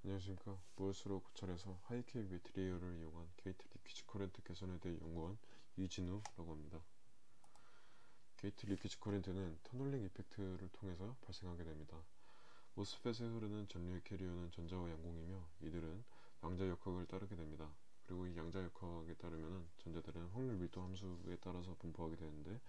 안녕하십니까. 무엇으로 고철에서 하이케이 매트리어를 이용한 게이트 리퀴지 커런트 개선에 대해 연구한 이진우라고 합니다. 게이트 리퀴지 커런트는 터널링 이펙트를 통해서 발생하게 됩니다. 모스펫에 흐르는 전류의 캐리어는 전자와 양공이며 이들은 양자역학을 따르게 됩니다. 그리고 이 양자역학에 따르면 전자들은 확률 밀도 함수에 따라서 분포하게 되는데,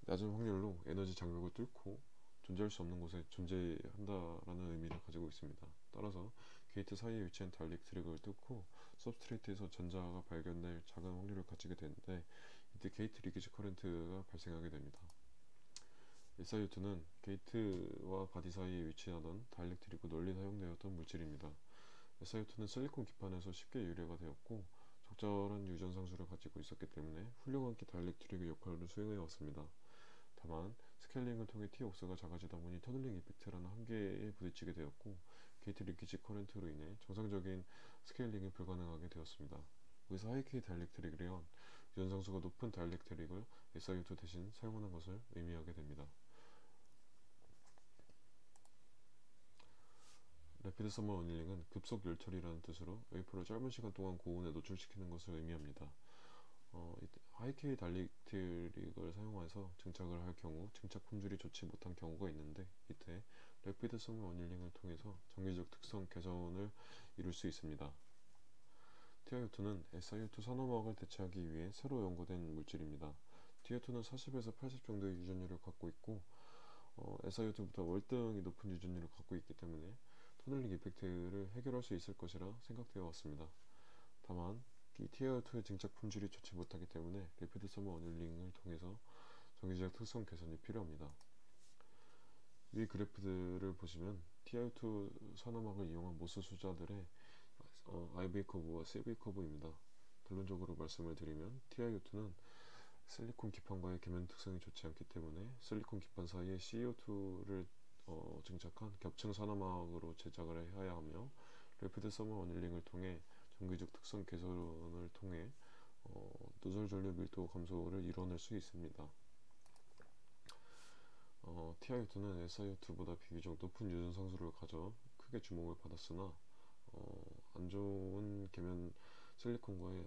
낮은 확률로 에너지 장벽을 뚫고 존재할 수 없는 곳에 존재한다라는 의미를 가지고 있습니다. 따라서 게이트 사이에 위치한 다이렉트릭을 뚫고 서브스트레이트에서 전자가 발견될 작은 확률을 가지게 되는데, 이때 게이트 리키지 커런트가 발생하게 됩니다. SiO2는 게이트와 바디 사이에 위치하던 다이렉트릭으로 널리 사용되었던 물질입니다. SiO2는 실리콘 기판에서 쉽게 유래가 되었고 적절한 유전 상수를 가지고 있었기 때문에 훌륭한 다이렉트릭의 역할을 수행해 왔습니다. 다만 스케일링을 통해 T옥스가 작아지다 보니 터널링 이펙트라는 한계에 부딪히게 되었고, 게이트 리키지 커런트로 인해 정상적인 스케일링이 불가능하게 되었습니다. 여기서 하이케이 다이렉트릭이란 유전상수가 높은 다이렉트릭을 SiO2 대신 사용하는 것을 의미하게 됩니다. 래피드 서머 어닐링은 급속 열처리라는 뜻으로 웨이퍼를 짧은 시간 동안 고온에 노출시키는 것을 의미합니다. 하이케이 다이렉트릭을 사용해서 증착을 할 경우 증착 품질이 좋지 못한 경우가 있는데, 이때 래피드 서머 어닐링을 통해서 정기적 특성 개선을 이룰 수 있습니다. TiO2는 SiO2 산화막을 대체하기 위해 새로 연구된 물질입니다. TiO2는 40에서 80 정도의 유전율을 갖고 있고, SiO2보다 월등히 높은 유전율을 갖고 있기 때문에 터널링 이펙트를 해결할 수 있을 것이라 생각되어 왔습니다. 다만 이 TiO2의 증착 품질이 좋지 못하기 때문에 래피드 서머 어닐링을 통해서 정기적 특성 개선이 필요합니다. 위 그래프들을 보시면 TiO2 산화막을 이용한 모스 수자들의 IV 커브와 CV 커브입니다. 결론적으로 말씀을 드리면 TiO2는 실리콘 기판과의 계면 특성이 좋지 않기 때문에 실리콘 기판 사이에 CO2를 증착한 겹층 산화막으로 제작을 해야 하며, 래피드 서머 어닐링을 통해 정기적 특성 개선을 통해 누설 전류 밀도 감소를 이뤄낼 수 있습니다. TiO2는 SiO2보다 비교적 높은 유전 상수를 가져 크게 주목을 받았으나 안 좋은 계면 실리콘과의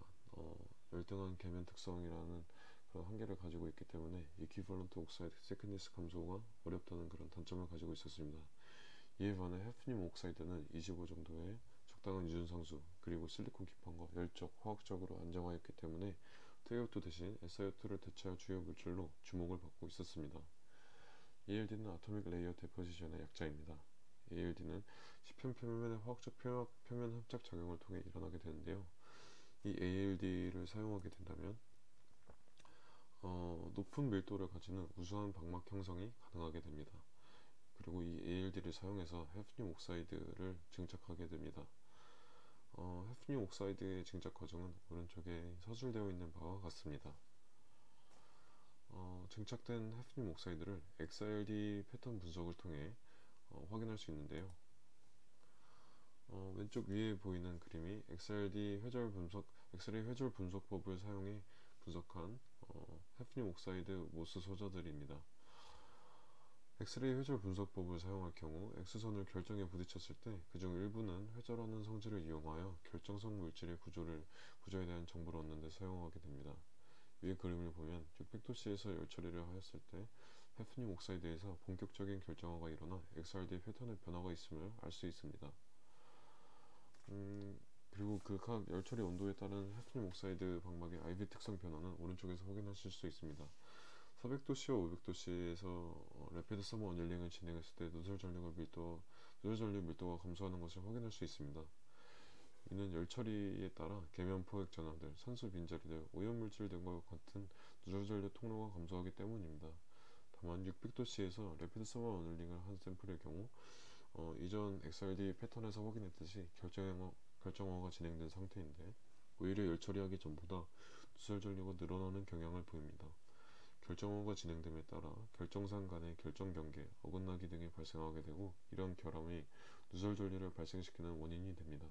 열등한 계면 특성이라는 그런 한계를 가지고 있기 때문에 이퀴벌런트 옥사이드 세컨니스 감소가 어렵다는 그런 단점을 가지고 있었습니다. 이에 반해 해프늄 옥사이드는 25 정도의 적당한 유전 상수, 그리고 실리콘 기판과 열적, 화학적으로 안정화했기 때문에 TiO2 대신 SiO2를 대체할 주요 물질로 주목을 받고 있었습니다. ALD는 아토믹 레이어 데포지션의 약자입니다. ALD는 시편 표면의 화학적 표면 흡착 작용을 통해 일어나게 되는데요. 이 ALD를 사용하게 된다면 높은 밀도를 가지는 우수한 방막 형성이 가능하게 됩니다. 그리고 이 ALD를 사용해서 해프늄 옥사이드를 증착하게 됩니다. 해프늄 옥사이드의 증착 과정은 오른쪽에 서술되어 있는 바와 같습니다. 증착된 해프늄 옥사이드를 XRD 패턴 분석을 통해 확인할 수 있는데요. 왼쪽 위에 보이는 그림이 엑스레이 회절 분석법을 사용해 분석한 해프늄 옥사이드 모스 소자들입니다. 엑스레이 회절 분석법을 사용할 경우 X선을 결정에 부딪혔을 때 그중 일부는 회절하는 성질을 이용하여 결정성 물질의 구조에 대한 정보를 얻는 데 사용하게 됩니다. 위의 그림을 보면 600도씨에서 열처리를 하였을 때 해프늄 옥사이드에서 본격적인 결정화가 일어나 XRD 패턴의 변화가 있음을 알 수 있습니다. 그리고 그 각 열처리 온도에 따른 해프늄 옥사이드 방막의 IV 특성 변화는 오른쪽에서 확인하실 수 있습니다. 400도씨와 500도씨에서 래피드 서머 어닐링을 진행했을 때 누설 전류 밀도가 감소하는 것을 확인할 수 있습니다. 이는 열처리에 따라 계면 포획 전압들, 산소 빈자리들, 오염물질 등과 같은 누설 전류 통로가 감소하기 때문입니다. 다만 600도씨에서 래피드 서머 어닐링을 한 샘플의 경우 이전 XRD 패턴에서 확인했듯이 결정화가 진행된 상태인데, 오히려 열처리하기 전보다 누설 전류가 늘어나는 경향을 보입니다. 결정화가 진행됨에 따라 결정산 간의 결정 경계, 어긋나기 등이 발생하게 되고, 이런 결함이 누설 전류를 발생시키는 원인이 됩니다.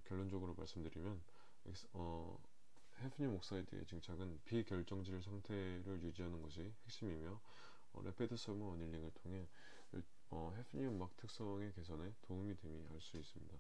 결론적으로 말씀드리면 해프늄 옥사이드의 증착은 비결정질 상태를 유지하는 것이 핵심이며, 래피드 서머 어닐링을 통해 해프닝 음악 특성의 개선에 도움이 됨이 알 수 있습니다.